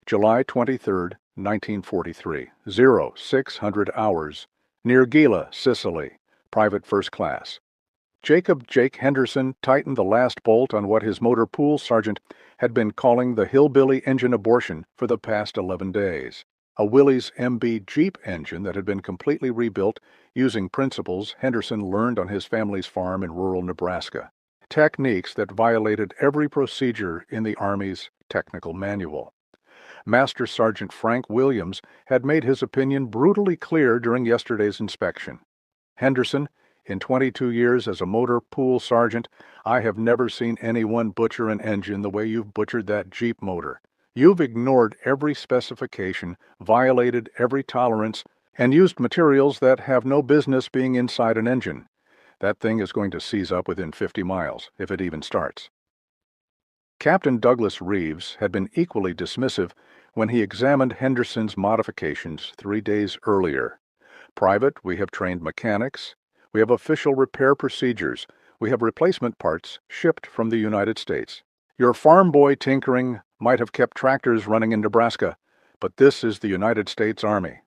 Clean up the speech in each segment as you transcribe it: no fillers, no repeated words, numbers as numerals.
July 23, 1943, 0600 hours, near Gila, Sicily, private first class. Jacob Jake Henderson tightened the last bolt on what his motor pool sergeant had been calling the hillbilly engine abortion for the past 11 days. A Willys MB Jeep engine that had been completely rebuilt using principles Henderson learned on his family's farm in rural Nebraska. Techniques that violated every procedure in the Army's technical manual. Master Sergeant Frank Williams had made his opinion brutally clear during yesterday's inspection. Henderson, in 22 years as a motor pool sergeant, I have never seen anyone butcher an engine the way you've butchered that Jeep motor. You've ignored every specification, violated every tolerance, and used materials that have no business being inside an engine. That thing is going to seize up within 50 miles, if it even starts. Captain Douglas Reeves had been equally dismissive when he examined Henderson's modifications 3 days earlier. Private, we have trained mechanics. We have official repair procedures. We have replacement parts shipped from the United States. Your farm boy tinkering might have kept tractors running in Nebraska, but this is the United States Army.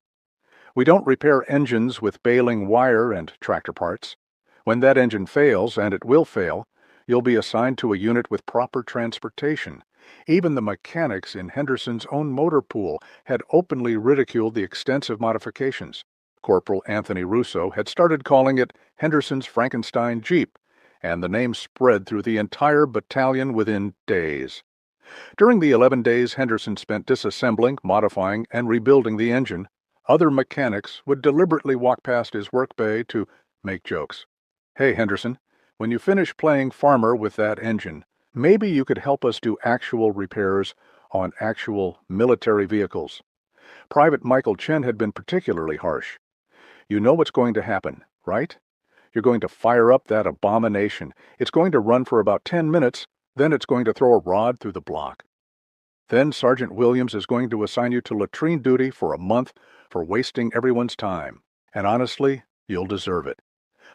We don't repair engines with baling wire and tractor parts. When that engine fails, and it will fail, you'll be assigned to a unit with proper transportation. Even the mechanics in Henderson's own motor pool had openly ridiculed the extensive modifications. Corporal Anthony Russo had started calling it Henderson's Frankenstein Jeep, and the name spread through the entire battalion within days. During the 11 days Henderson spent disassembling, modifying, and rebuilding the engine, other mechanics would deliberately walk past his work bay to make jokes. "Hey, Henderson, when you finish playing farmer with that engine, maybe you could help us do actual repairs on actual military vehicles." Private Michael Chen had been particularly harsh. "You know what's going to happen, right? You're going to fire up that abomination. It's going to run for about 10 minutes, then it's going to throw a rod through the block. Then Sergeant Williams is going to assign you to latrine duty for a month for wasting everyone's time. And honestly, you'll deserve it."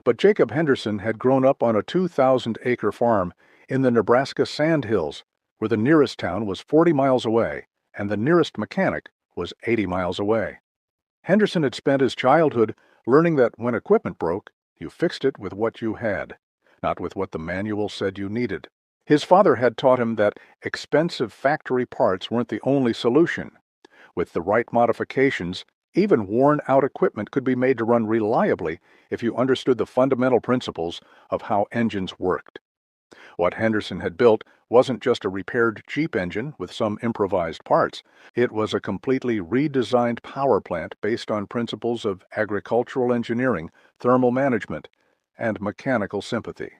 But Jacob Henderson had grown up on a 2,000-acre farm in the Nebraska Sandhills, where the nearest town was 40 miles away, and the nearest mechanic was 80 miles away. Henderson had spent his childhood learning that when equipment broke, you fixed it with what you had, not with what the manual said you needed. His father had taught him that expensive factory parts weren't the only solution. With the right modifications, even worn-out equipment could be made to run reliably if you understood the fundamental principles of how engines worked. What Henderson had built wasn't just a repaired Jeep engine with some improvised parts. It was a completely redesigned power plant based on principles of agricultural engineering, thermal management, and mechanical sympathy.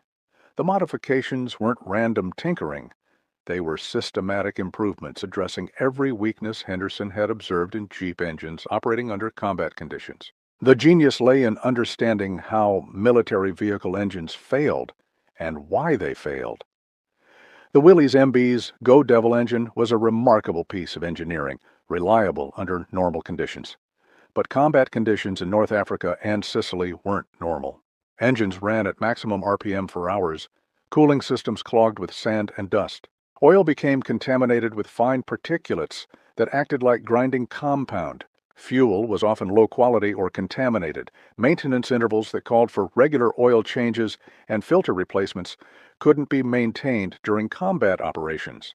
The modifications weren't random tinkering. They were systematic improvements addressing every weakness Henderson had observed in Jeep engines operating under combat conditions. The genius lay in understanding how military vehicle engines failed and why they failed. The Willys MB's Go Devil engine was a remarkable piece of engineering, reliable under normal conditions. But combat conditions in North Africa and Sicily weren't normal. Engines ran at maximum RPM for hours, cooling systems clogged with sand and dust. Oil became contaminated with fine particulates that acted like grinding compound. Fuel was often low quality or contaminated. Maintenance intervals that called for regular oil changes and filter replacements couldn't be maintained during combat operations.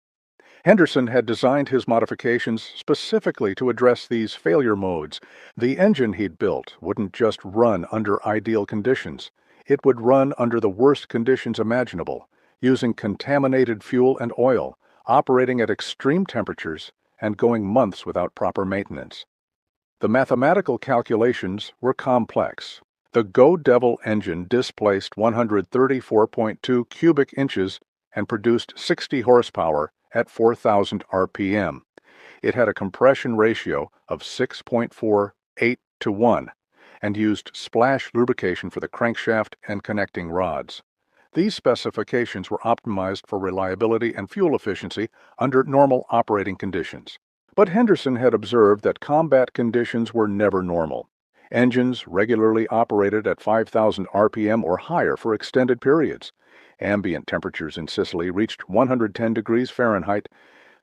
Henderson had designed his modifications specifically to address these failure modes. The engine he'd built wouldn't just run under ideal conditions. It would run under the worst conditions imaginable, using contaminated fuel and oil, operating at extreme temperatures, and going months without proper maintenance. The mathematical calculations were complex. The Go Devil engine displaced 134.2 cubic inches and produced 60 horsepower at 4,000 RPM. It had a compression ratio of 6.48 to 1 and used splash lubrication for the crankshaft and connecting rods. These specifications were optimized for reliability and fuel efficiency under normal operating conditions. But Henderson had observed that combat conditions were never normal. Engines regularly operated at 5,000 RPM or higher for extended periods. Ambient temperatures in Sicily reached 110 degrees Fahrenheit,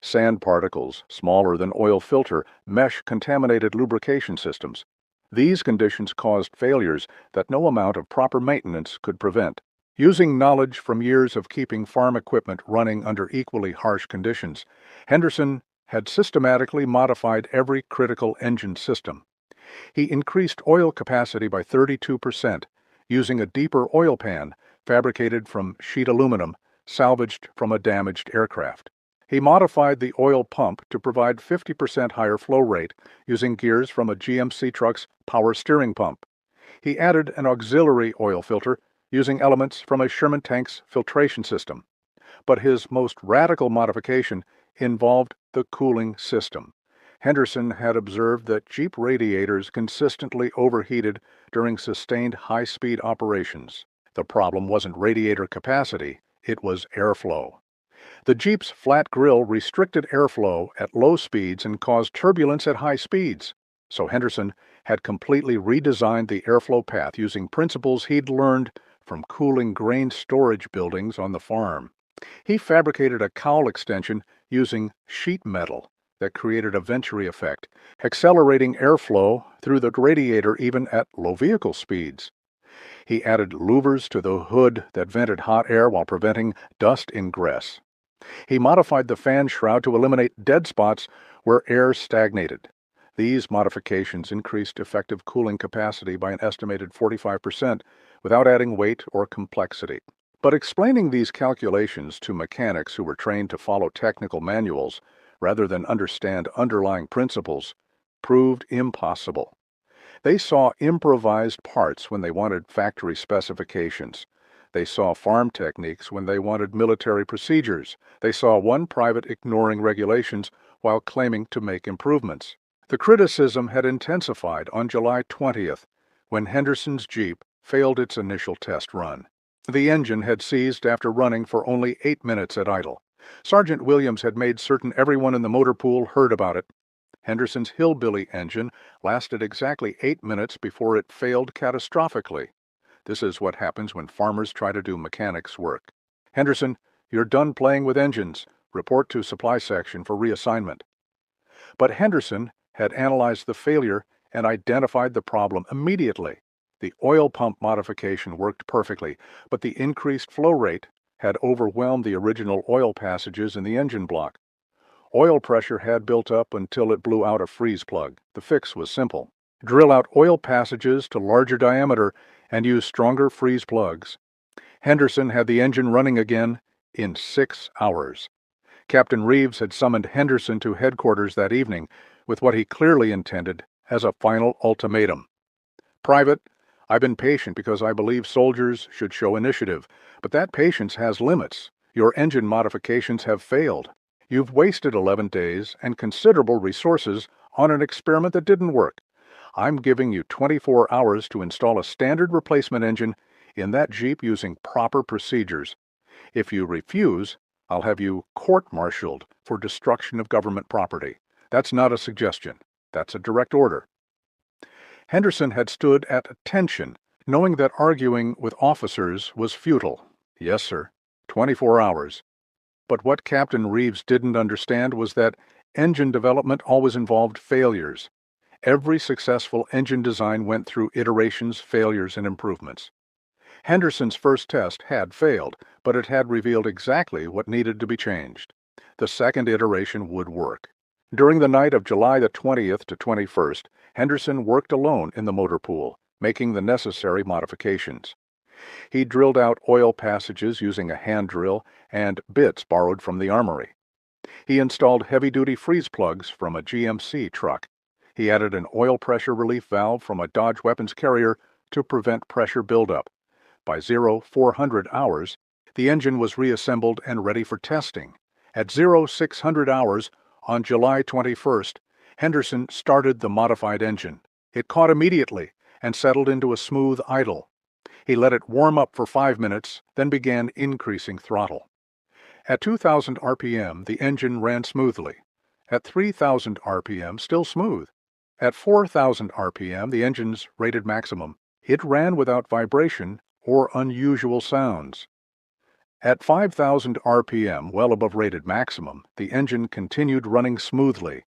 Sand particles, smaller than oil filter, mesh contaminated lubrication systems. These conditions caused failures that no amount of proper maintenance could prevent. Using knowledge from years of keeping farm equipment running under equally harsh conditions, Henderson had systematically modified every critical engine system. He increased oil capacity by 32%, using a deeper oil pan fabricated from sheet aluminum salvaged from a damaged aircraft. He modified the oil pump to provide 50% higher flow rate using gears from a GMC truck's power steering pump. He added an auxiliary oil filter using elements from a Sherman tank's filtration system. But his most radical modification involved the cooling system. Henderson had observed that Jeep radiators consistently overheated during sustained high-speed operations. The problem wasn't radiator capacity, it was airflow. The Jeep's flat grille restricted airflow at low speeds and caused turbulence at high speeds. So Henderson had completely redesigned the airflow path using principles he'd learned from cooling grain storage buildings on the farm. He fabricated a cowl extension using sheet metal that created a venturi effect, accelerating airflow through the radiator even at low vehicle speeds. He added louvers to the hood that vented hot air while preventing dust ingress. He modified the fan shroud to eliminate dead spots where air stagnated. These modifications increased effective cooling capacity by an estimated 45% without adding weight or complexity. But explaining these calculations to mechanics who were trained to follow technical manuals rather than understand underlying principles proved impossible. They saw improvised parts when they wanted factory specifications. They saw farm techniques when they wanted military procedures. They saw one private ignoring regulations while claiming to make improvements. The criticism had intensified on July 20th when Henderson's Jeep failed its initial test run. The engine had seized after running for only 8 minutes at idle. Sergeant Williams had made certain everyone in the motor pool heard about it. Henderson's Hillbilly engine lasted exactly 8 minutes before it failed catastrophically. This is what happens when farmers try to do mechanics work. Henderson, you're done playing with engines. Report to supply section for reassignment. But Henderson had analyzed the failure and identified the problem immediately. The oil pump modification worked perfectly, but the increased flow rate had overwhelmed the original oil passages in the engine block. Oil pressure had built up until it blew out a freeze plug. The fix was simple. Drill out oil passages to larger diameter and use stronger freeze plugs. Henderson had the engine running again in 6 hours. Captain Reeves had summoned Henderson to headquarters that evening with what he clearly intended as a final ultimatum. Private, I've been patient because I believe soldiers should show initiative, but that patience has limits. Your engine modifications have failed. You've wasted 11 days and considerable resources on an experiment that didn't work. I'm giving you 24 hours to install a standard replacement engine in that Jeep using proper procedures. If you refuse, I'll have you court-martialed for destruction of government property. That's not a suggestion. That's a direct order. Henderson had stood at attention, knowing that arguing with officers was futile. Yes, sir. 24 hours. But what Captain Reeves didn't understand was that engine development always involved failures. Every successful engine design went through iterations, failures, and improvements. Henderson's first test had failed, but it had revealed exactly what needed to be changed. The second iteration would work. During the night of July the 20th to 21st, Henderson worked alone in the motor pool, making the necessary modifications. He drilled out oil passages using a hand drill and bits borrowed from the armory. He installed heavy-duty freeze plugs from a GMC truck. He added an oil pressure relief valve from a Dodge weapons carrier to prevent pressure buildup. By 0400 hours, the engine was reassembled and ready for testing. At 0600 hours, on July 21st, Henderson started the modified engine. It caught immediately and settled into a smooth idle. He let it warm up for 5 minutes, then began increasing throttle. At 2,000 RPM, the engine ran smoothly. At 3,000 RPM, still smooth. At 4,000 RPM, the engine's rated maximum. It ran without vibration or unusual sounds. At 5,000 RPM, well above rated maximum, the engine continued running smoothly.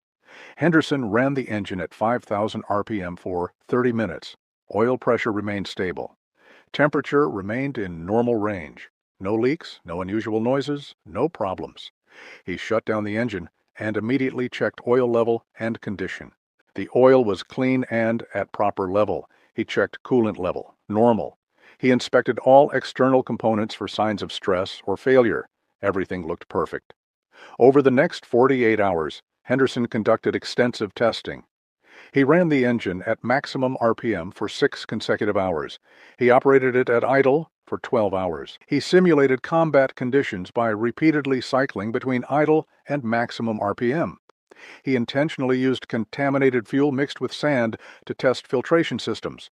Henderson ran the engine at 5,000 RPM for 30 minutes. Oil pressure remained stable. Temperature remained in normal range. No leaks, no unusual noises, no problems. He shut down the engine and immediately checked oil level and condition. The oil was clean and at proper level. He checked coolant level, normal. He inspected all external components for signs of stress or failure. Everything looked perfect. Over the next 48 hours, Henderson conducted extensive testing. He ran the engine at maximum RPM for 6 consecutive hours. He operated it at idle for 12 hours. He simulated combat conditions by repeatedly cycling between idle and maximum RPM. He intentionally used contaminated fuel mixed with sand to test filtration systems.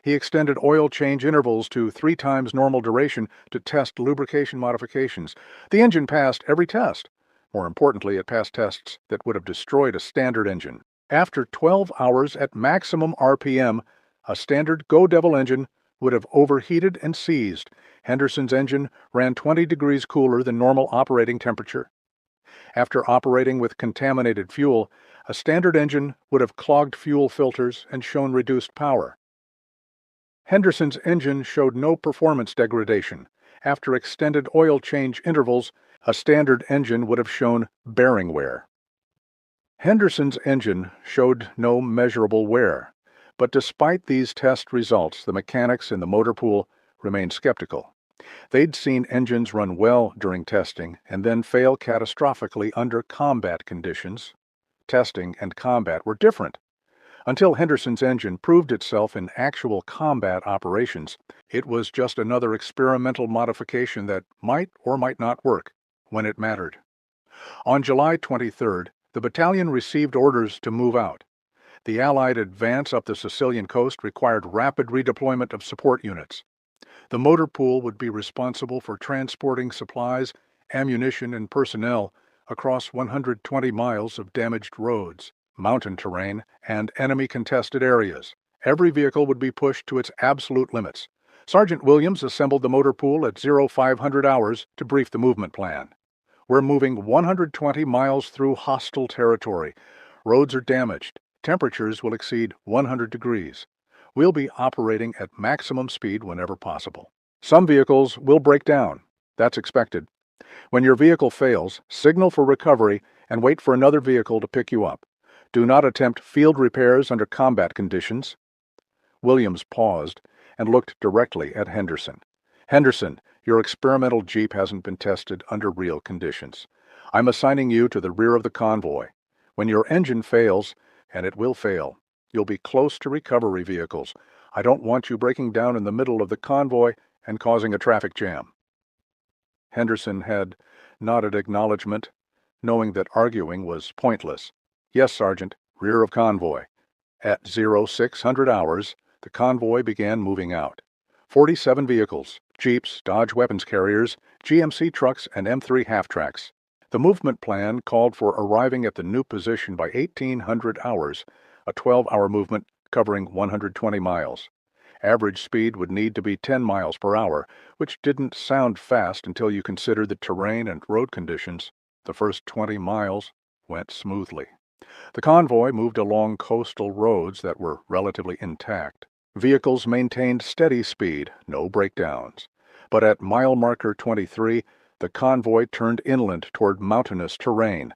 He extended oil change intervals to 3 times normal duration to test lubrication modifications. The engine passed every test. More importantly, it passed tests that would have destroyed a standard engine. After 12 hours at maximum RPM, a standard Go Devil engine would have overheated and seized. Henderson's engine ran 20 degrees cooler than normal operating temperature. After operating with contaminated fuel, a standard engine would have clogged fuel filters and shown reduced power. Henderson's engine showed no performance degradation. After extended oil change intervals, a standard engine would have shown bearing wear. Henderson's engine showed no measurable wear, but despite these test results, the mechanics in the motor pool remained skeptical. They'd seen engines run well during testing and then fail catastrophically under combat conditions. Testing and combat were different. Until Henderson's engine proved itself in actual combat operations, it was just another experimental modification that might or might not work when it mattered. On July 23rd, the battalion received orders to move out. The Allied advance up the Sicilian coast required rapid redeployment of support units. The motor pool would be responsible for transporting supplies, ammunition, and personnel across 120 miles of damaged roads, mountain terrain, and enemy-contested areas. Every vehicle would be pushed to its absolute limits. Sergeant Williams assembled the motor pool at 0500 hours to brief the movement plan. We're moving 120 miles through hostile territory. Roads are damaged. Temperatures will exceed 100 degrees. We'll be operating at maximum speed whenever possible. Some vehicles will break down. That's expected. When your vehicle fails, signal for recovery and wait for another vehicle to pick you up. Do not attempt field repairs under combat conditions. Williams paused and looked directly at Henderson. Henderson, your experimental Jeep hasn't been tested under real conditions. I'm assigning you to the rear of the convoy. When your engine fails, and it will fail, you'll be close to recovery vehicles. I don't want you breaking down in the middle of the convoy and causing a traffic jam. Henderson had nodded acknowledgement, knowing that arguing was pointless. Yes, Sergeant, rear of convoy. At 0600 hours, the convoy began moving out. 47 vehicles, Jeeps, Dodge weapons carriers, GMC trucks, and M3 half-tracks. The movement plan called for arriving at the new position by 1800 hours, a 12-hour movement covering 120 miles. Average speed would need to be 10 miles per hour, which didn't sound fast until you considered the terrain and road conditions. The first 20 miles went smoothly. The convoy moved along coastal roads that were relatively intact. Vehicles maintained steady speed, no breakdowns. But at mile marker 23, the convoy turned inland toward mountainous terrain.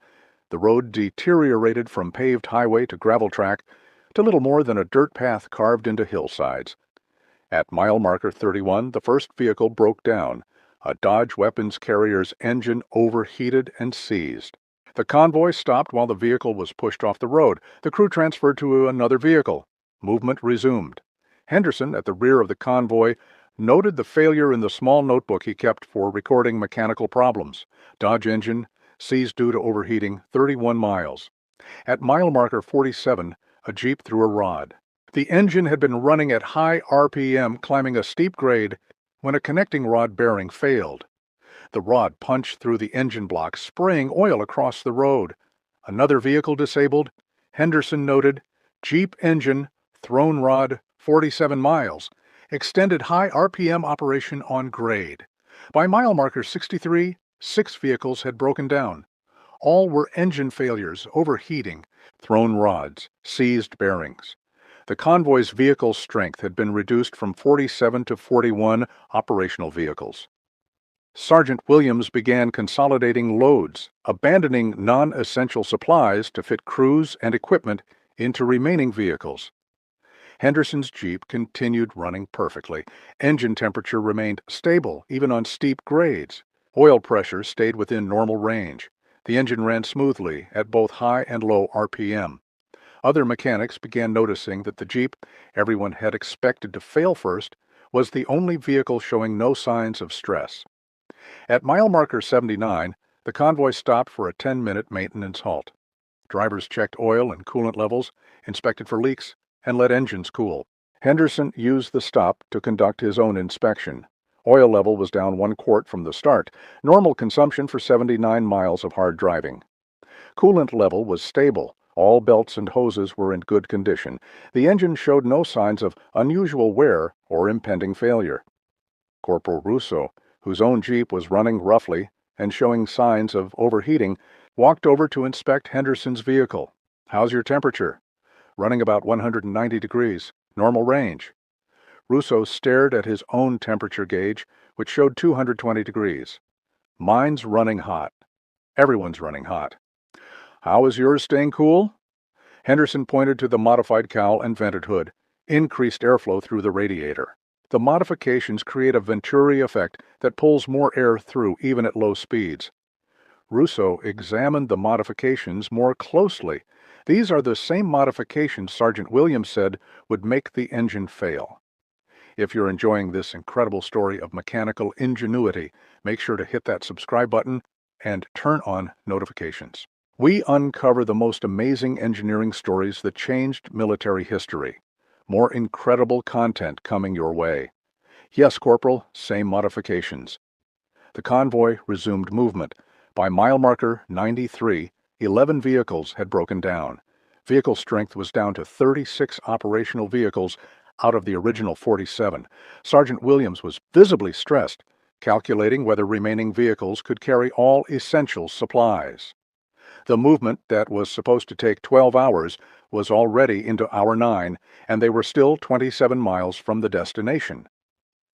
The road deteriorated from paved highway to gravel track to little more than a dirt path carved into hillsides. At mile marker 31, the first vehicle broke down. A Dodge weapons carrier's engine overheated and seized. The convoy stopped while the vehicle was pushed off the road. The crew transferred to another vehicle. Movement resumed. Henderson, at the rear of the convoy, noted the failure in the small notebook he kept for recording mechanical problems. Dodge engine seized due to overheating 31 miles. At mile marker 47, a Jeep threw a rod. The engine had been running at high RPM, climbing a steep grade, when a connecting rod bearing failed. The rod punched through the engine block, spraying oil across the road. Another vehicle disabled. Henderson noted, Jeep engine, thrown rod, 47 miles. Extended high RPM operation on grade. By mile marker 63, 6 vehicles had broken down. All were engine failures, overheating, thrown rods, seized bearings. The convoy's vehicle strength had been reduced from 47 to 41 operational vehicles. Sergeant Williams began consolidating loads, abandoning non-essential supplies to fit crews and equipment into remaining vehicles. Henderson's Jeep continued running perfectly. Engine temperature remained stable even on steep grades. Oil pressure stayed within normal range. The engine ran smoothly at both high and low RPM. Other mechanics began noticing that the Jeep everyone had expected to fail first was the only vehicle showing no signs of stress. At mile marker 79, the convoy stopped for a 10-minute maintenance halt. Drivers checked oil and coolant levels, inspected for leaks, and let engines cool. Henderson used the stop to conduct his own inspection. Oil level was down 1 quart from the start, normal consumption for 79 miles of hard driving. Coolant level was stable. All belts and hoses were in good condition. The engine showed no signs of unusual wear or impending failure. Corporal Russo, whose own Jeep was running roughly and showing signs of overheating, walked over to inspect Henderson's vehicle. "How's your temperature?" "Running about 190 degrees. Normal range." Russo stared at his own temperature gauge, which showed 220 degrees. "Mine's running hot." "Everyone's running hot." "How is yours staying cool?" Henderson pointed to the modified cowl and vented hood, increased airflow through the radiator. The modifications create a Venturi effect that pulls more air through even at low speeds. Russo examined the modifications more closely. These are the same modifications Sergeant Williams said would make the engine fail. If you're enjoying this incredible story of mechanical ingenuity, make sure to hit that subscribe button and turn on notifications. We uncover the most amazing engineering stories that changed military history. More incredible content coming your way. Yes, Corporal, same modifications. The convoy resumed movement. By mile marker 93, 11 vehicles had broken down. Vehicle strength was down to 36 operational vehicles out of the original 47. Sergeant Williams was visibly stressed, calculating whether remaining vehicles could carry all essential supplies. The movement that was supposed to take 12 hours was already into hour 9, and they were still 27 miles from the destination.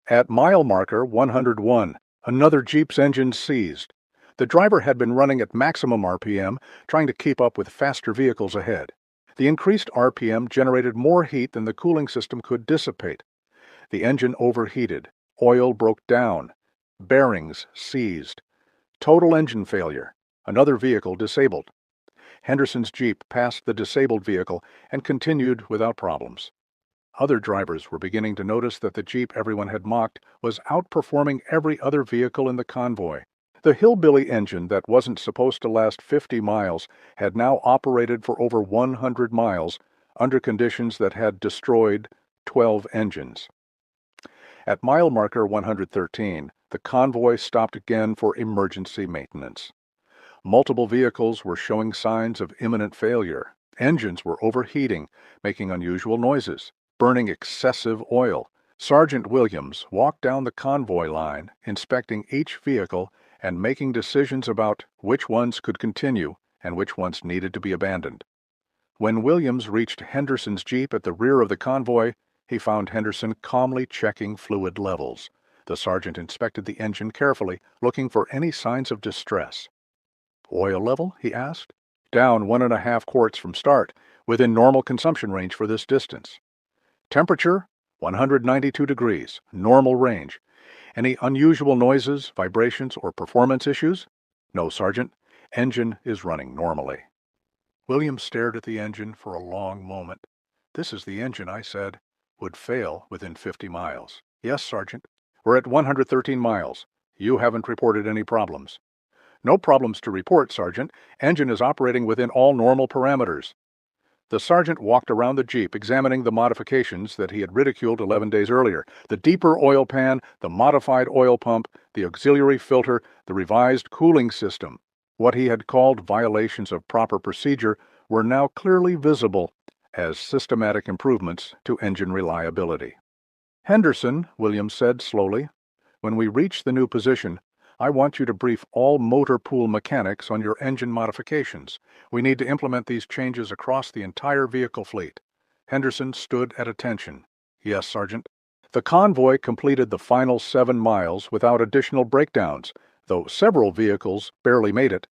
At mile marker 101, another Jeep's engine seized. The driver had been running at maximum RPM, trying to keep up with faster vehicles ahead. The increased RPM generated more heat than the cooling system could dissipate. The engine overheated. Oil broke down. Bearings seized. Total engine failure. Another vehicle disabled. Henderson's Jeep passed the disabled vehicle and continued without problems. Other drivers were beginning to notice that the Jeep everyone had mocked was outperforming every other vehicle in the convoy. The hillbilly engine that wasn't supposed to last 50 miles had now operated for over 100 miles under conditions that had destroyed 12 engines. At mile marker 113, the convoy stopped again for emergency maintenance. Multiple vehicles were showing signs of imminent failure. Engines were overheating, making unusual noises, burning excessive oil. Sergeant Williams walked down the convoy line, inspecting each vehicle and making decisions about which ones could continue and which ones needed to be abandoned. When Williams reached Henderson's Jeep at the rear of the convoy, he found Henderson calmly checking fluid levels. The sergeant inspected the engine carefully, looking for any signs of distress. "Oil level?" he asked. "Down 1.5 quarts from start, within normal consumption range for this distance." "Temperature? 192 degrees, normal range. Any unusual noises, vibrations, or performance issues?" "No, Sergeant. Engine is running normally." Williams stared at the engine for a long moment. "This is the engine I said would fail within 50 miles. "Yes, Sergeant. We're at 113 miles. You haven't reported any problems." "No problems to report, Sergeant. Engine is operating within all normal parameters." The sergeant walked around the Jeep, examining the modifications that he had ridiculed 11 days earlier. The deeper oil pan, the modified oil pump, the auxiliary filter, the revised cooling system. What he had called violations of proper procedure were now clearly visible as systematic improvements to engine reliability. "Henderson," Williams said slowly, When we reach the new position, I want you to brief all motor pool mechanics on your engine modifications. We need to implement these changes across the entire vehicle fleet." Henderson stood at attention. "Yes, Sergeant." The convoy completed the final 7 miles without additional breakdowns, though several vehicles barely made it.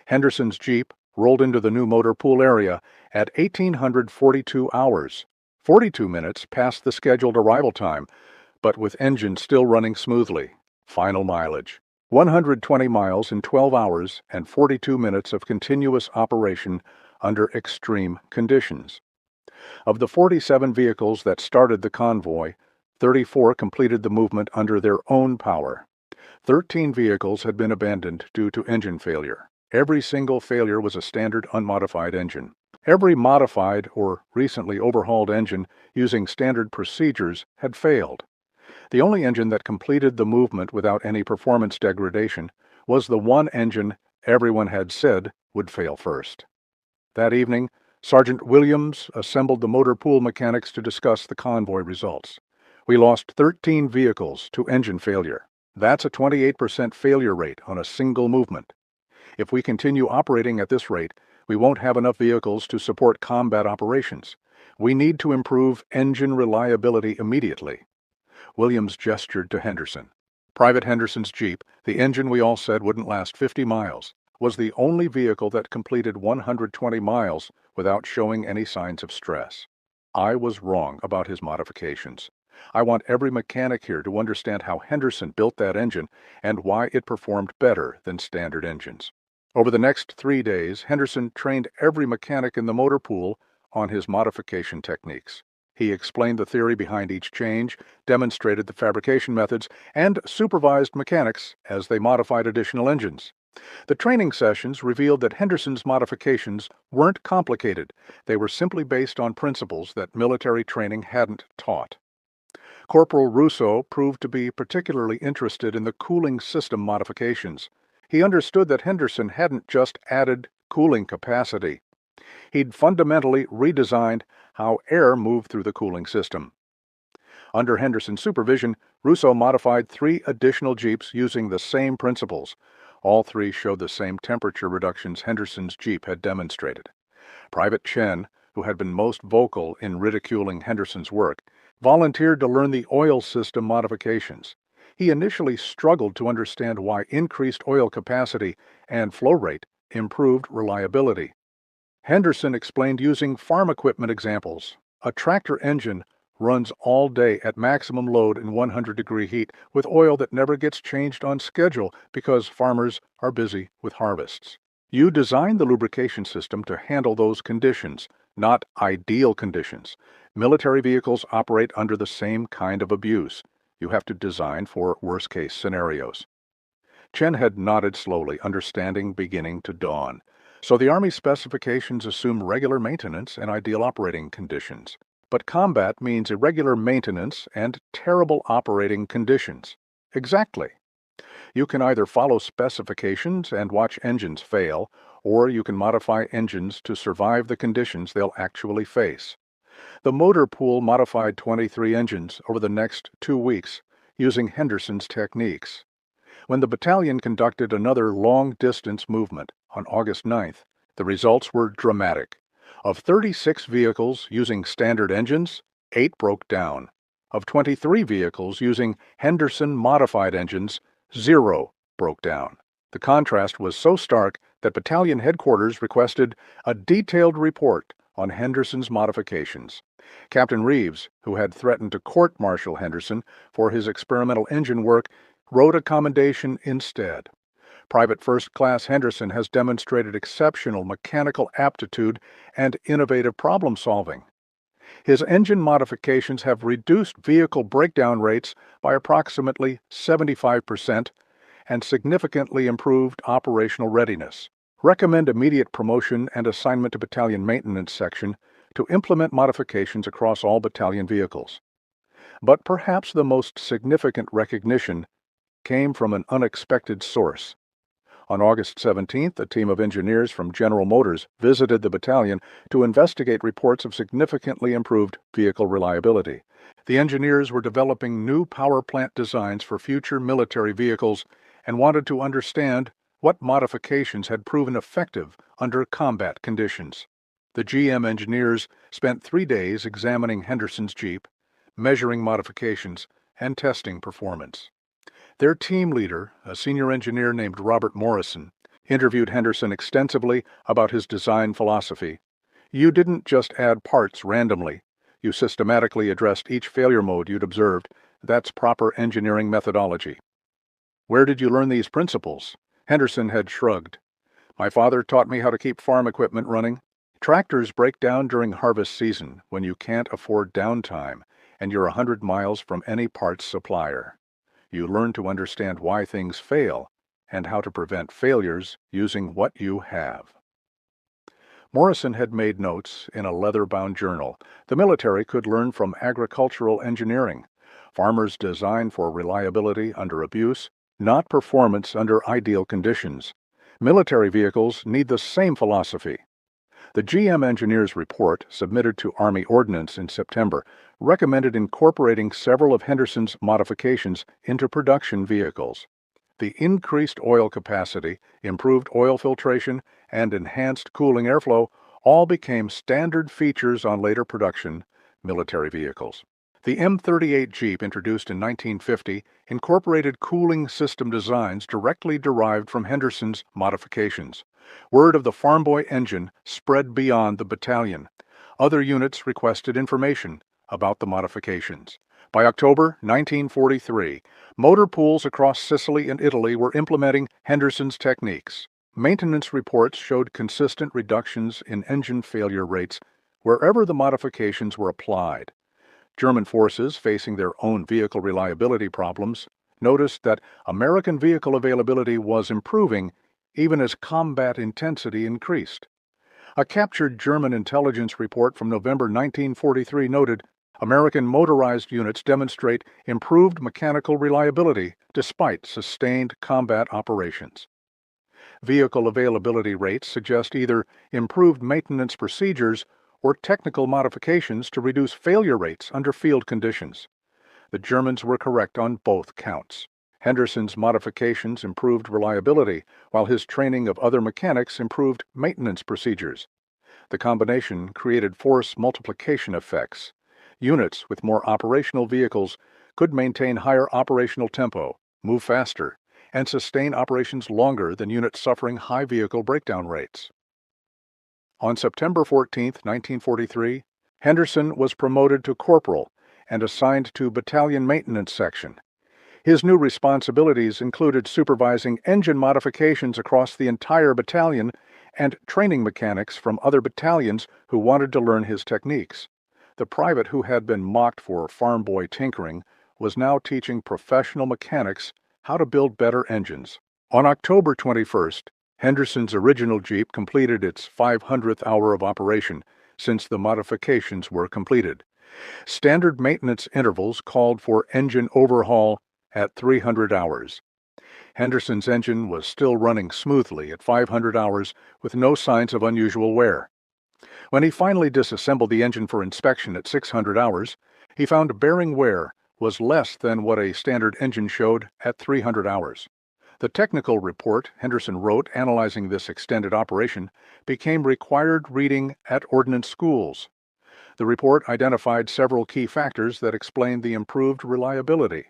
Henderson's Jeep rolled into the new motor pool area at 1842 hours, 42 minutes past the scheduled arrival time, but with engine still running smoothly. Final mileage: 120 miles in 12 hours and 42 minutes of continuous operation under extreme conditions. Of the 47 vehicles that started the convoy, 34 completed the movement under their own power. 13 vehicles had been abandoned due to engine failure. Every single failure was a standard unmodified engine. Every modified or recently overhauled engine using standard procedures had failed. The only engine that completed the movement without any performance degradation was the one engine everyone had said would fail first. That evening, Sergeant Williams assembled the motor pool mechanics to discuss the convoy results. "We lost 13 vehicles to engine failure. That's a 28% failure rate on a single movement. If we continue operating at this rate, we won't have enough vehicles to support combat operations. We need to improve engine reliability immediately." Williams gestured to Henderson. Private Henderson's Jeep, the engine we all said wouldn't last 50 miles, was the only vehicle that completed 120 miles without showing any signs of stress. I was wrong about his modifications. I want every mechanic here to understand how Henderson built that engine and why it performed better than standard engines. Over the next 3 days, Henderson trained every mechanic in the motor pool on his modification techniques. He explained the theory behind each change, demonstrated the fabrication methods, and supervised mechanics as they modified additional engines. The training sessions revealed that Henderson's modifications weren't complicated. They were simply based on principles that military training hadn't taught. Corporal Russo proved to be particularly interested in the cooling system modifications. He understood that Henderson hadn't just added cooling capacity. He'd fundamentally redesigned how air moved through the cooling system. Under Henderson's supervision, Russo modified 3 additional Jeeps using the same principles. All 3 showed the same temperature reductions Henderson's Jeep had demonstrated. Private Chen, who had been most vocal in ridiculing Henderson's work, volunteered to learn the oil system modifications. He initially struggled to understand why increased oil capacity and flow rate improved reliability. Henderson explained using farm equipment examples. A tractor engine runs all day at maximum load in 100-degree heat with oil that never gets changed on schedule because farmers are busy with harvests. You design the lubrication system to handle those conditions, not ideal conditions. Military vehicles operate under the same kind of abuse. You have to design for worst-case scenarios. Chen had nodded slowly, understanding beginning to dawn. So the Army specifications assume regular maintenance and ideal operating conditions. But combat means irregular maintenance and terrible operating conditions. Exactly. You can either follow specifications and watch engines fail, or you can modify engines to survive the conditions they'll actually face. The motor pool modified 23 engines over the next 2 weeks using Henderson's techniques. When the battalion conducted another long-distance movement on August 9th, the results were dramatic. Of 36 vehicles using standard engines, 8 broke down. Of 23 vehicles using Henderson-modified engines, 0 broke down. The contrast was so stark that battalion headquarters requested a detailed report on Henderson's modifications. Captain Reeves, who had threatened to court-martial Henderson for his experimental engine work, wrote a commendation instead. Private First Class Henderson has demonstrated exceptional mechanical aptitude and innovative problem-solving. His engine modifications have reduced vehicle breakdown rates by approximately 75% and significantly improved operational readiness. Recommend immediate promotion and assignment to Battalion Maintenance Section to implement modifications across all battalion vehicles. But perhaps the most significant recognition came from an unexpected source. On August 17th, a team of engineers from General Motors visited the battalion to investigate reports of significantly improved vehicle reliability. The engineers were developing new power plant designs for future military vehicles and wanted to understand what modifications had proven effective under combat conditions. The GM engineers spent 3 days examining Henderson's Jeep, measuring modifications, and testing performance. Their team leader, a senior engineer named Robert Morrison, interviewed Henderson extensively about his design philosophy. "You didn't just add parts randomly. You systematically addressed each failure mode you'd observed. That's proper engineering methodology." "Where did you learn these principles?" Henderson had shrugged. "My father taught me how to keep farm equipment running. Tractors break down during harvest season when you can't afford downtime and you're 100 miles from any parts supplier. You learn to understand why things fail and how to prevent failures using what you have." Morrison had made notes in a leather-bound journal. The military could learn from agricultural engineering. Farmers design for reliability under abuse, not performance under ideal conditions. Military vehicles need the same philosophy. The GM engineers' report, submitted to Army Ordnance in September, recommended incorporating several of Henderson's modifications into production vehicles. The increased oil capacity, improved oil filtration, and enhanced cooling airflow all became standard features on later production military vehicles. The M38 Jeep, introduced in 1950, incorporated cooling system designs directly derived from Henderson's modifications. Word of the Farm Boy engine spread beyond the battalion. Other units requested information about the modifications. By October 1943, motor pools across Sicily and Italy were implementing Henderson's techniques. Maintenance reports showed consistent reductions in engine failure rates wherever the modifications were applied. German forces, facing their own vehicle reliability problems, noticed that American vehicle availability was improving even as combat intensity increased. A captured German intelligence report from November 1943 noted, "American motorized units demonstrate improved mechanical reliability despite sustained combat operations." Vehicle availability rates suggest either improved maintenance procedures or technical modifications to reduce failure rates under field conditions. The Germans were correct on both counts. Henderson's modifications improved reliability, while his training of other mechanics improved maintenance procedures. The combination created force multiplication effects. Units with more operational vehicles could maintain higher operational tempo, move faster, and sustain operations longer than units suffering high vehicle breakdown rates. On September 14, 1943, Henderson was promoted to corporal and assigned to Battalion Maintenance Section. His new responsibilities included supervising engine modifications across the entire battalion and training mechanics from other battalions who wanted to learn his techniques. The private who had been mocked for farm boy tinkering was now teaching professional mechanics how to build better engines. On October 21st, Henderson's original Jeep completed its 500th hour of operation since the modifications were completed. Standard maintenance intervals called for engine overhaul at 300 hours. Henderson's engine was still running smoothly at 500 hours with no signs of unusual wear. When he finally disassembled the engine for inspection at 600 hours, he found bearing wear was less than what a standard engine showed at 300 hours. The technical report Henderson wrote analyzing this extended operation became required reading at ordnance schools. The report identified several key factors that explained the improved reliability.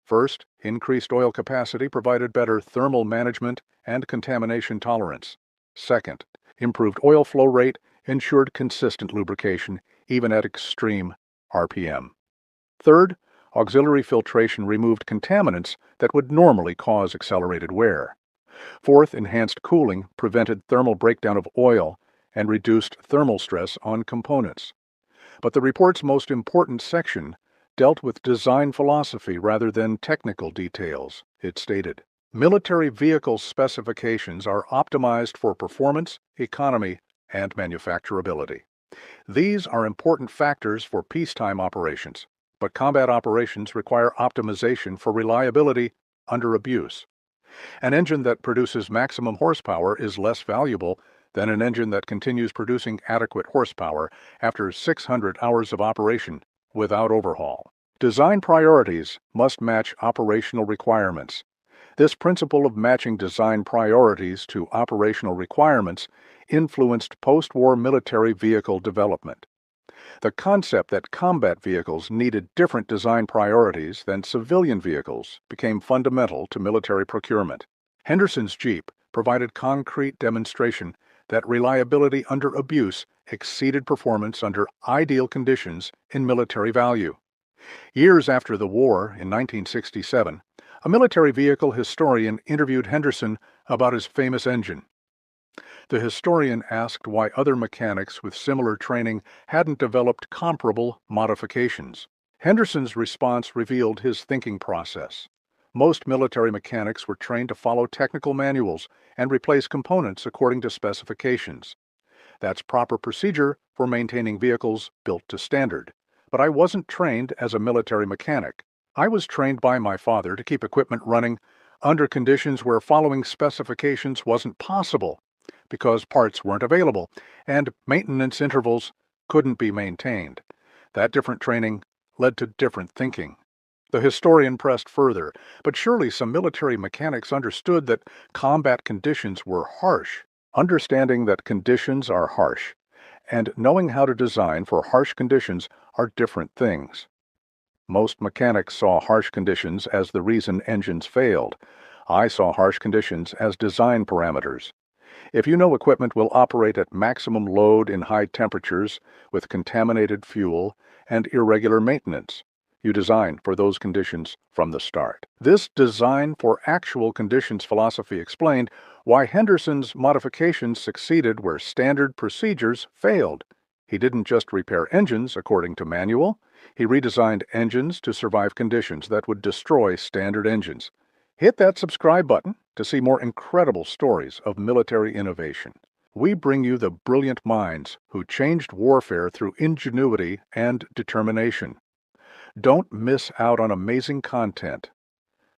First, increased oil capacity provided better thermal management and contamination tolerance. Second, improved oil flow rate ensured consistent lubrication even at extreme RPM. Third, auxiliary filtration removed contaminants that would normally cause accelerated wear. Fourth, enhanced cooling prevented thermal breakdown of oil and reduced thermal stress on components. But the report's most important section dealt with design philosophy rather than technical details. It stated, "Military vehicle specifications are optimized for performance, economy, and manufacturability. These are important factors for peacetime operations, but combat operations require optimization for reliability under abuse. An engine that produces maximum horsepower is less valuable than an engine that continues producing adequate horsepower after 600 hours of operation without overhaul. Design priorities must match operational requirements. This principle of matching design priorities to operational requirements influenced post-war military vehicle development. The concept that combat vehicles needed different design priorities than civilian vehicles became fundamental to military procurement. Henderson's Jeep provided concrete demonstration that reliability under abuse exceeded performance under ideal conditions in military value. Years after the war, in 1967, a military vehicle historian interviewed Henderson about his famous engine. The historian asked why other mechanics with similar training hadn't developed comparable modifications. Henderson's response revealed his thinking process. Most military mechanics were trained to follow technical manuals and replace components according to specifications. That's proper procedure for maintaining vehicles built to standard. But I wasn't trained as a military mechanic. I was trained by my father to keep equipment running under conditions where following specifications wasn't possible, because parts weren't available and maintenance intervals couldn't be maintained. That different training led to different thinking. The historian pressed further, but surely some military mechanics understood that combat conditions were harsh. Understanding that conditions are harsh and knowing how to design for harsh conditions are different things. Most mechanics saw harsh conditions as the reason engines failed. I saw harsh conditions as design parameters. If you know equipment will operate at maximum load in high temperatures with contaminated fuel and irregular maintenance, you design for those conditions from the start. This design for actual conditions philosophy explained why Henderson's modifications succeeded where standard procedures failed. He didn't just repair engines according to manual, he redesigned engines to survive conditions that would destroy standard engines. Hit that subscribe button to see more incredible stories of military innovation. We bring you the brilliant minds who changed warfare through ingenuity and determination. Don't miss out on amazing content.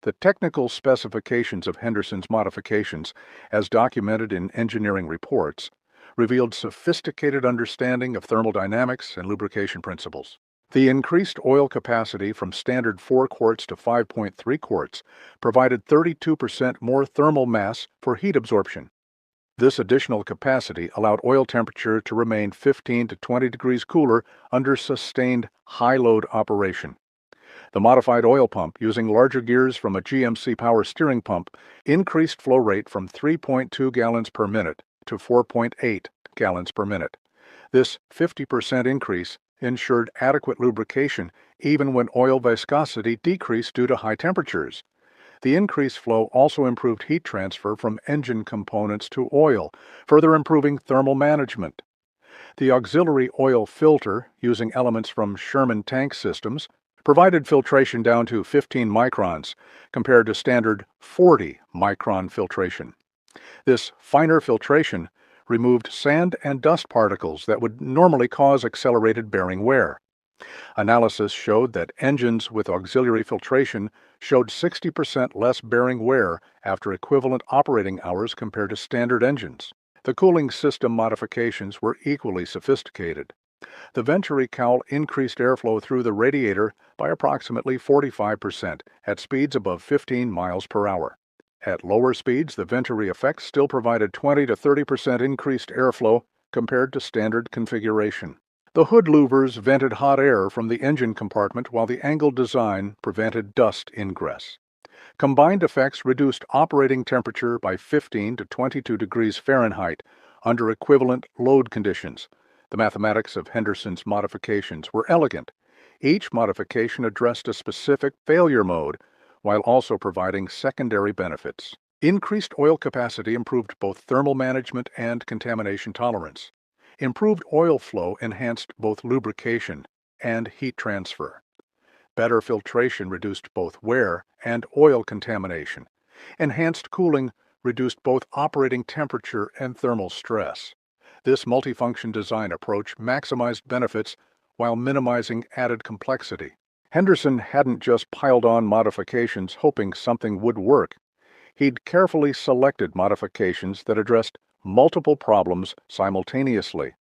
The technical specifications of Henderson's modifications, as documented in engineering reports, revealed sophisticated understanding of thermodynamics and lubrication principles. The increased oil capacity from standard 4 quarts to 5.3 quarts provided 32% more thermal mass for heat absorption. This additional capacity allowed oil temperature to remain 15 to 20 degrees cooler under sustained high-load operation. The modified oil pump, using larger gears from a GMC power steering pump, increased flow rate from 3.2 gallons per minute to 4.8 gallons per minute. This 50% increase ensured adequate lubrication even when oil viscosity decreased due to high temperatures. The increased flow also improved heat transfer from engine components to oil, further improving thermal management. The auxiliary oil filter, using elements from Sherman tank systems, provided filtration down to 15 microns, compared to standard 40-micron filtration. This finer filtration removed sand and dust particles that would normally cause accelerated bearing wear. Analysis showed that engines with auxiliary filtration showed 60% less bearing wear after equivalent operating hours compared to standard engines. The cooling system modifications were equally sophisticated. The Venturi cowl increased airflow through the radiator by approximately 45% at speeds above 15 miles per hour. At lower speeds, the Venturi effect still provided 20 to 30% increased airflow compared to standard configuration. The hood louvers vented hot air from the engine compartment while the angled design prevented dust ingress. Combined effects reduced operating temperature by 15 to 22 degrees Fahrenheit under equivalent load conditions. The mathematics of Henderson's modifications were elegant. Each modification addressed a specific failure mode, while also providing secondary benefits. Increased oil capacity improved both thermal management and contamination tolerance. Improved oil flow enhanced both lubrication and heat transfer. Better filtration reduced both wear and oil contamination. Enhanced cooling reduced both operating temperature and thermal stress. This multifunction design approach maximized benefits while minimizing added complexity. Henderson hadn't just piled on modifications hoping something would work. He'd carefully selected modifications that addressed multiple problems simultaneously.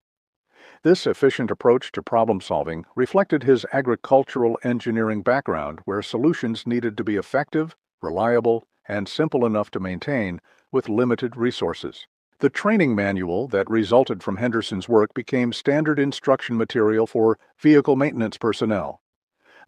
This efficient approach to problem solving reflected his agricultural engineering background, where solutions needed to be effective, reliable, and simple enough to maintain with limited resources. The training manual that resulted from Henderson's work became standard instruction material for vehicle maintenance personnel.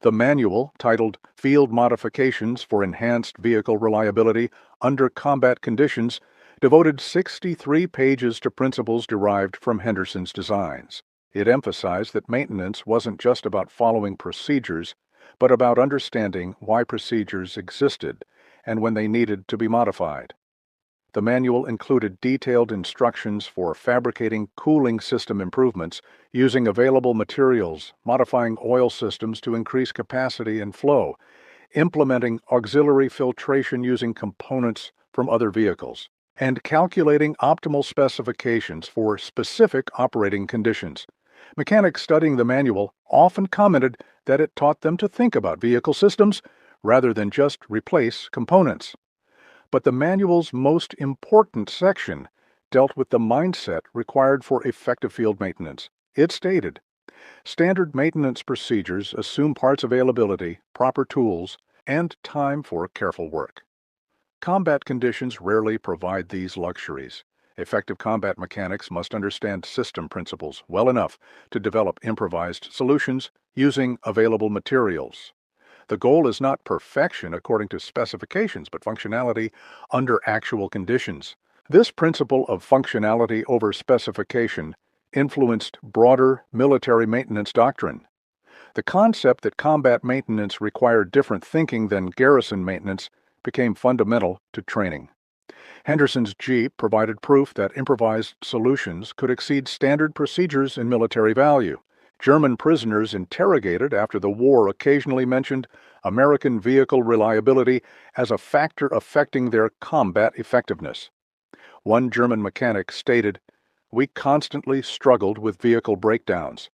The manual, titled Field Modifications for Enhanced Vehicle Reliability Under Combat Conditions, devoted 63 pages to principles derived from Henderson's designs. It emphasized that maintenance wasn't just about following procedures, but about understanding why procedures existed and when they needed to be modified. The manual included detailed instructions for fabricating cooling system improvements using available materials, modifying oil systems to increase capacity and flow, implementing auxiliary filtration using components from other vehicles, and calculating optimal specifications for specific operating conditions. Mechanics studying the manual often commented that it taught them to think about vehicle systems rather than just replace components. But the manual's most important section dealt with the mindset required for effective field maintenance. It stated, "Standard maintenance procedures assume parts availability, proper tools, and time for careful work. Combat conditions rarely provide these luxuries. Effective combat mechanics must understand system principles well enough to develop improvised solutions using available materials. The goal is not perfection according to specifications, but functionality under actual conditions." This principle of functionality over specification influenced broader military maintenance doctrine. The concept that combat maintenance required different thinking than garrison maintenance became fundamental to training. Henderson's Jeep provided proof that improvised solutions could exceed standard procedures in military value. German prisoners interrogated after the war occasionally mentioned American vehicle reliability as a factor affecting their combat effectiveness. One German mechanic stated, "We constantly struggled with vehicle breakdowns.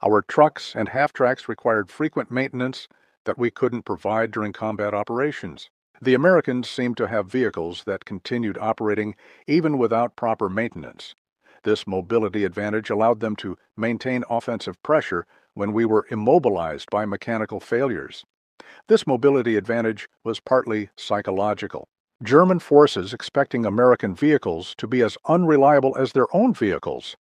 Our trucks and half-tracks required frequent maintenance that we couldn't provide during combat operations." The Americans seemed to have vehicles that continued operating even without proper maintenance. This mobility advantage allowed them to maintain offensive pressure when we were immobilized by mechanical failures. This mobility advantage was partly psychological. German forces, expecting American vehicles to be as unreliable as their own vehicles,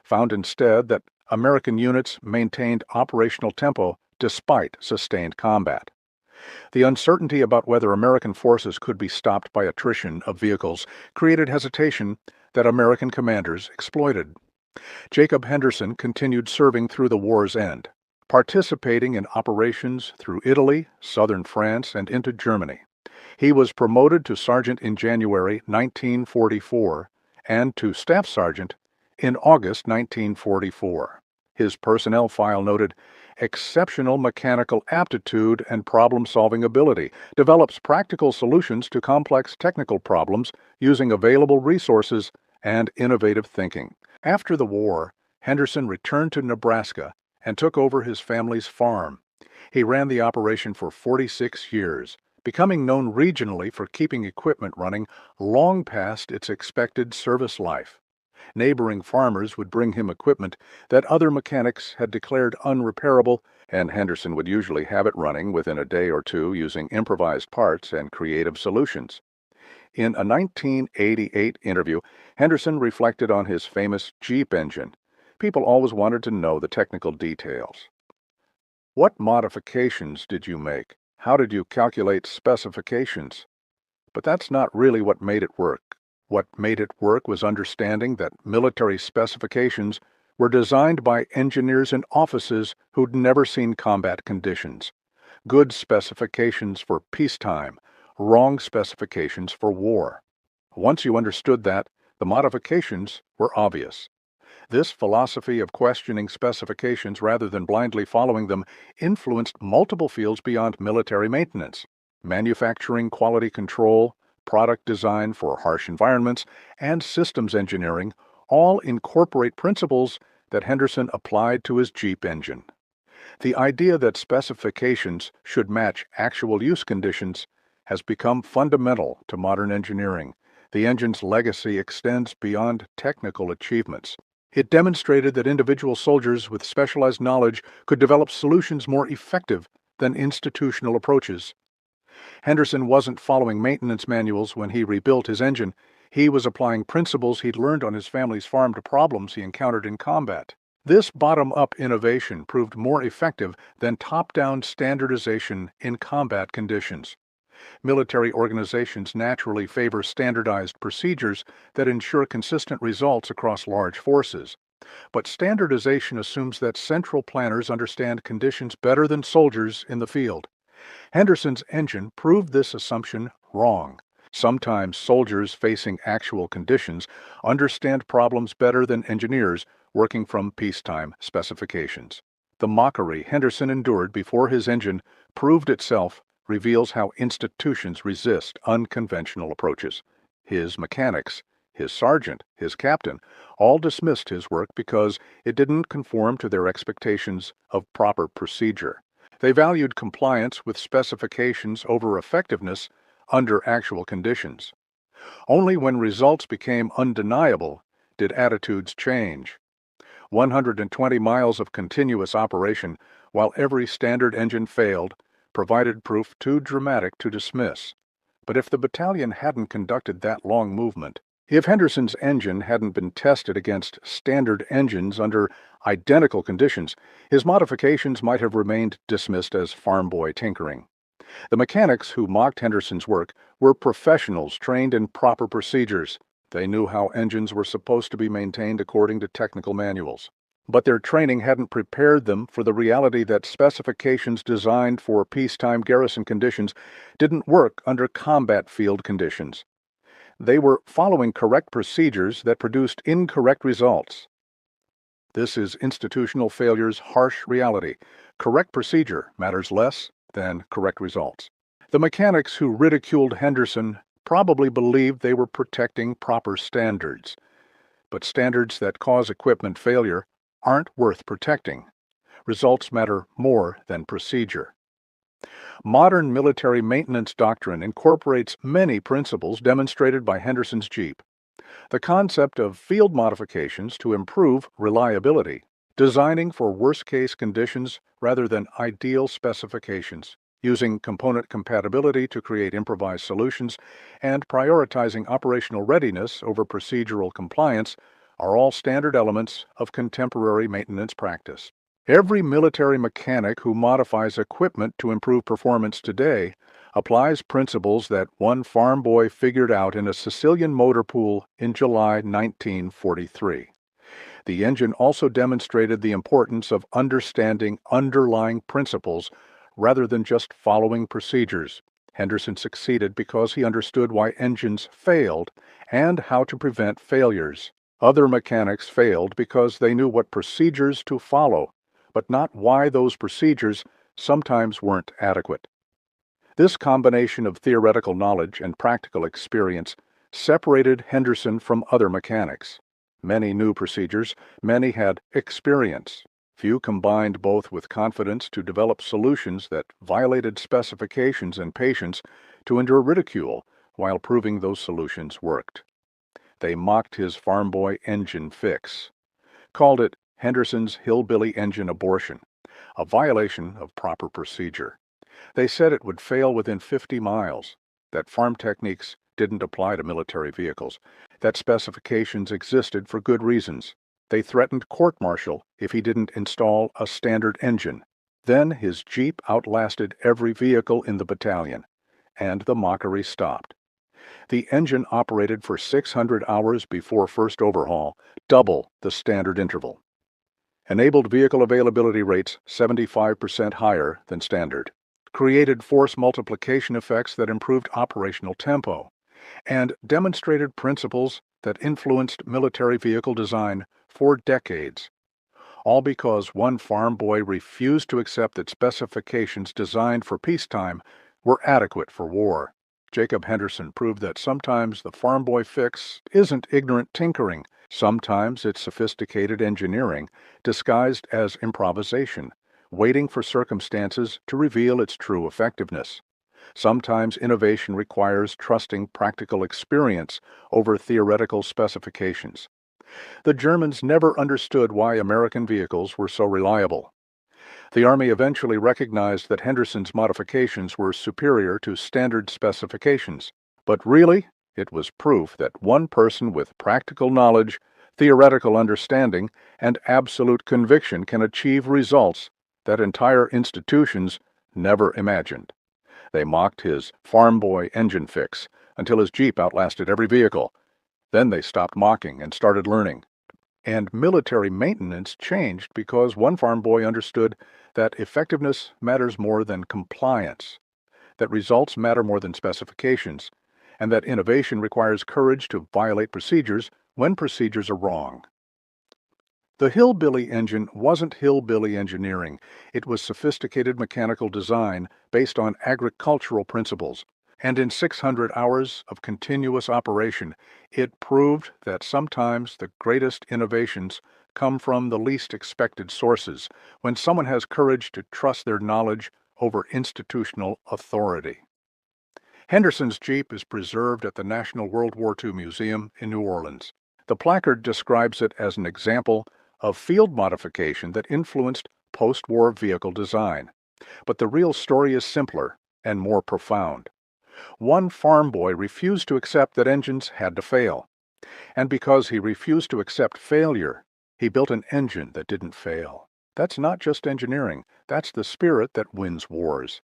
found instead that American units maintained operational tempo despite sustained combat. The uncertainty about whether American forces could be stopped by attrition of vehicles created hesitation that American commanders exploited. Jacob Henderson continued serving through the war's end, participating in operations through Italy, southern France, and into Germany. He was promoted to sergeant in January 1944 and to staff sergeant in August 1944. His personnel file noted, "Exceptional mechanical aptitude and problem-solving ability, develops practical solutions to complex technical problems using available resources and innovative thinking." After the war, Henderson returned to Nebraska and took over his family's farm. He ran the operation for 46 years, becoming known regionally for keeping equipment running long past its expected service life. Neighboring farmers would bring him equipment that other mechanics had declared unrepairable, and Henderson would usually have it running within a day or two using improvised parts and creative solutions. In a 1988 interview, Henderson reflected on his famous Jeep engine. "People always wanted to know the technical details. What modifications did you make? How did you calculate specifications? But that's not really what made it work. What made it work was understanding that military specifications were designed by engineers in offices who'd never seen combat conditions. Good specifications for peacetime, wrong specifications for war. Once you understood that, the modifications were obvious." This philosophy of questioning specifications rather than blindly following them influenced multiple fields beyond military maintenance: manufacturing quality control, product design for harsh environments, and systems engineering all incorporate principles that Henderson applied to his Jeep engine. The idea that specifications should match actual use conditions has become fundamental to modern engineering. The engine's legacy extends beyond technical achievements. It demonstrated that individual soldiers with specialized knowledge could develop solutions more effective than institutional approaches. Henderson wasn't following maintenance manuals when he rebuilt his engine. He was applying principles he'd learned on his family's farm to problems he encountered in combat. This bottom-up innovation proved more effective than top-down standardization in combat conditions. Military organizations naturally favor standardized procedures that ensure consistent results across large forces. But standardization assumes that central planners understand conditions better than soldiers in the field. Henderson's engine proved this assumption wrong. Sometimes soldiers facing actual conditions understand problems better than engineers working from peacetime specifications. The mockery Henderson endured before his engine proved itself reveals how institutions resist unconventional approaches. His mechanics, his sergeant, his captain, all dismissed his work because it didn't conform to their expectations of proper procedure. They valued compliance with specifications over effectiveness under actual conditions. Only when results became undeniable did attitudes change. 120 miles of continuous operation, while every standard engine failed, provided proof too dramatic to dismiss. But if the battalion hadn't conducted that long movement, if Henderson's engine hadn't been tested against standard engines under identical conditions, his modifications might have remained dismissed as farm boy tinkering. The mechanics who mocked Henderson's work were professionals trained in proper procedures. They knew how engines were supposed to be maintained according to technical manuals. But their training hadn't prepared them for the reality that specifications designed for peacetime garrison conditions didn't work under combat field conditions. They were following correct procedures that produced incorrect results. This is institutional failure's harsh reality. Correct procedure matters less than correct results. The mechanics who ridiculed Henderson probably believed they were protecting proper standards. But standards that cause equipment failure aren't worth protecting. Results matter more than procedure. Modern military maintenance doctrine incorporates many principles demonstrated by Henderson's Jeep. The concept of field modifications to improve reliability, designing for worst-case conditions rather than ideal specifications, using component compatibility to create improvised solutions, and prioritizing operational readiness over procedural compliance are all standard elements of contemporary maintenance practice. Every military mechanic who modifies equipment to improve performance today applies principles that one farm boy figured out in a Sicilian motor pool in July 1943. The engine also demonstrated the importance of understanding underlying principles rather than just following procedures. Henderson succeeded because he understood why engines failed and how to prevent failures. Other mechanics failed because they knew what procedures to follow, but not why those procedures sometimes weren't adequate. This combination of theoretical knowledge and practical experience separated Henderson from other mechanics. Many knew procedures, many had experience. Few combined both with confidence to develop solutions that violated specifications and patience to endure ridicule while proving those solutions worked. They mocked his farm boy engine fix, called it Henderson's hillbilly engine abortion, a violation of proper procedure. They said it would fail within 50 miles, that farm techniques didn't apply to military vehicles, that specifications existed for good reasons. They threatened court-martial if he didn't install a standard engine. Then his Jeep outlasted every vehicle in the battalion, and the mockery stopped. The engine operated for 600 hours before first overhaul, double the standard interval. Enabled vehicle availability rates 75% higher than standard. Created force multiplication effects that improved operational tempo, and demonstrated principles that influenced military vehicle design for decades. All because one farm boy refused to accept that specifications designed for peacetime were adequate for war. Jacob Henderson proved that sometimes the farm boy fix isn't ignorant tinkering. Sometimes it's sophisticated engineering disguised as improvisation, waiting for circumstances to reveal its true effectiveness. Sometimes innovation requires trusting practical experience over theoretical specifications. The Germans never understood why American vehicles were so reliable. The Army eventually recognized that Henderson's modifications were superior to standard specifications. But really, it was proof that one person with practical knowledge, theoretical understanding, and absolute conviction can achieve results that entire institutions never imagined. They mocked his farm boy engine fix until his Jeep outlasted every vehicle. Then they stopped mocking and started learning. And military maintenance changed because one farm boy understood that effectiveness matters more than compliance, that results matter more than specifications, and that innovation requires courage to violate procedures when procedures are wrong. The hillbilly engine wasn't hillbilly engineering. It was sophisticated mechanical design based on agricultural principles. And in 600 hours of continuous operation, it proved that sometimes the greatest innovations come from the least expected sources, when someone has courage to trust their knowledge over institutional authority. Henderson's Jeep is preserved at the National World War II Museum in New Orleans. The placard describes it as an example of field modification that influenced post-war vehicle design. But the real story is simpler and more profound. One farm boy refused to accept that engines had to fail. And because he refused to accept failure, he built an engine that didn't fail. That's not just engineering. That's the spirit that wins wars.